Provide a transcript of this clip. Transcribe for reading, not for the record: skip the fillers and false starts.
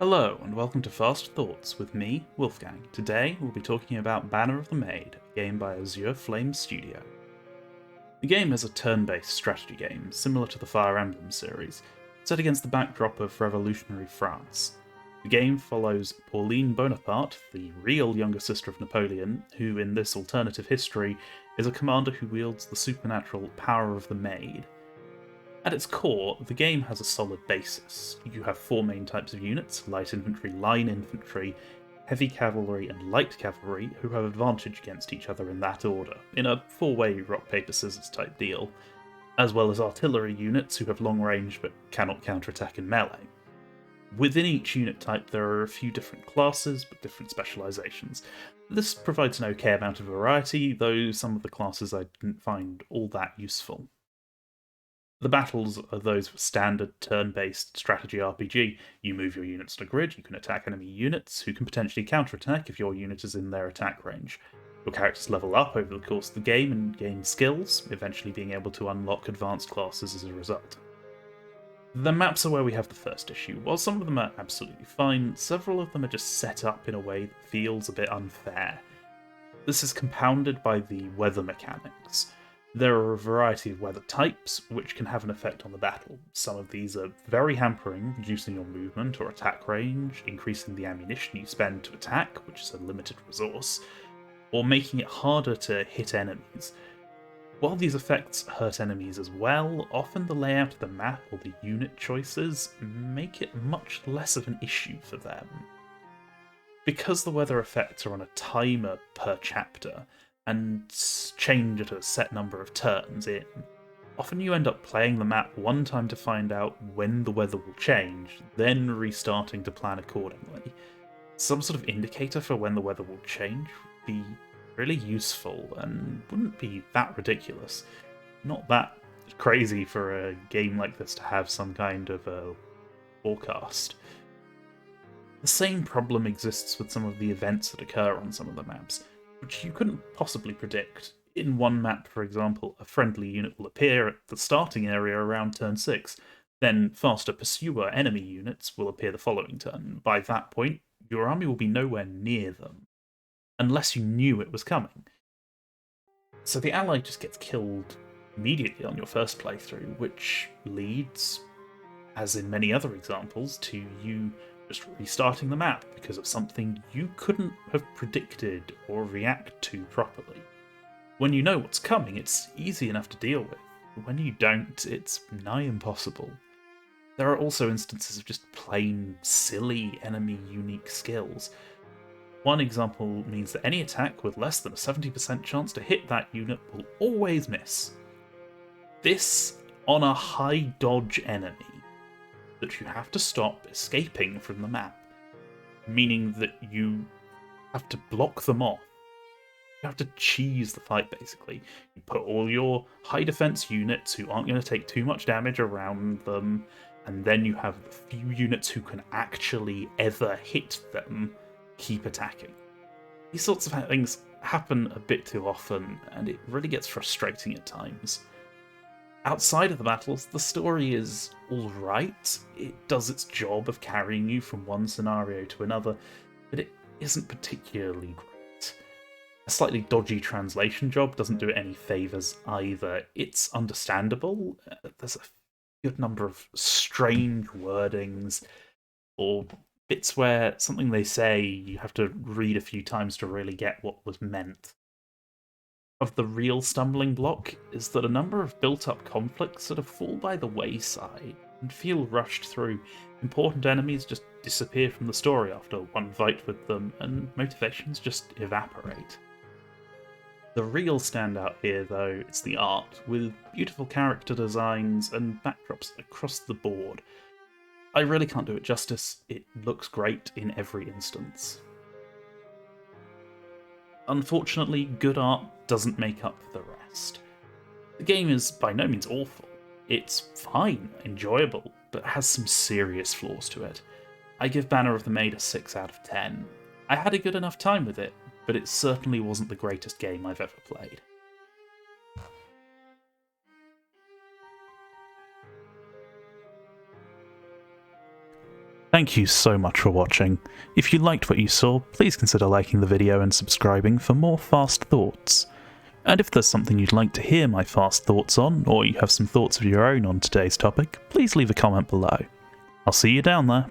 Hello and welcome to Fast Thoughts with me, Wolfgang. Today we'll be talking about Banner of the Maid, a game by Azure Flame Studios. The game is a turn-based strategy game, similar to the Fire Emblem series, set against the backdrop of revolutionary France. The game follows Pauline Bonaparte, the real younger sister of Napoleon, who in this alternative history is a commander who wields the supernatural power of the Maid. At its core, the game has a solid basis. You have four main types of units: light infantry, line infantry, heavy cavalry, and light cavalry, who have advantage against each other in that order, in a four-way rock-paper-scissors type deal, as well as artillery units who have long range but cannot counterattack in melee. Within each unit type there are a few different classes, but different specializations. This provides an okay amount of variety, though some of the classes I didn't find all that useful. The battles are those of standard turn-based strategy RPG. You move your units on a grid, you can attack enemy units, who can potentially counterattack if your unit is in their attack range. Your characters level up over the course of the game and gain skills, eventually being able to unlock advanced classes as a result. The maps are where we have the first issue. While some of them are absolutely fine, several of them are just set up in a way that feels a bit unfair. This is compounded by the weather mechanics. There are a variety of weather types, which can have an effect on the battle. Some of these are very hampering, reducing your movement or attack range, increasing the ammunition you spend to attack, which is a limited resource, or making it harder to hit enemies. While these effects hurt enemies as well, often the layout of the map or the unit choices make it much less of an issue for them. Because the weather effects are on a timer per chapter, and change at a set number of turns in, often you end up playing the map one time to find out when the weather will change, then restarting to plan accordingly. Some sort of indicator for when the weather will change would be really useful and wouldn't be that ridiculous. Not that crazy for a game like this to have some kind of a forecast. The same problem exists with some of the events that occur on some of the maps, which you couldn't possibly predict. In one map, for example, a friendly unit will appear at the starting area around turn 6, then faster pursuer enemy units will appear the following turn. By that point, your army will be nowhere near them, unless you knew it was coming. So the ally just gets killed immediately on your first playthrough, which leads, as in many other examples, to you just restarting the map because of something you couldn't have predicted or react to properly. When you know what's coming, it's easy enough to deal with. When you don't, it's nigh impossible. There are also instances of just plain silly enemy unique skills. One example means that any attack with less than a 70% chance to hit that unit will always miss. This on a high dodge enemy that you have to stop escaping from the map, meaning that you have to block them off. You have to cheese the fight, basically. You put all your high defense units who aren't going to take too much damage around them, and then you have the few units who can actually ever hit them keep attacking. These sorts of things happen a bit too often, and it really gets frustrating at times. Outside of the battles, the story is alright. It does its job of carrying you from one scenario to another, but it isn't particularly great. A slightly dodgy translation job doesn't do it any favours either. It's understandable. There's a good number of strange wordings, or bits where something they say you have to read a few times to really get what was meant. Of the real stumbling block is that a number of built-up conflicts sort of fall by the wayside and feel rushed through. Important enemies just disappear from the story after one fight with them, and motivations just evaporate. The real standout here, though, is the art, with beautiful character designs and backdrops across the board. I really can't do it justice. It looks great in every instance. Unfortunately, good art doesn't make up for the rest. The game is by no means awful. It's fine, enjoyable, but has some serious flaws to it. I give Banner of the Maid a 6 out of 10. I had a good enough time with it, but it certainly wasn't the greatest game I've ever played. Thank you so much for watching. If you liked what you saw, please consider liking the video and subscribing for more fast thoughts. And if there's something you'd like to hear my fast thoughts on, or you have some thoughts of your own on today's topic, please leave a comment below. I'll see you down there.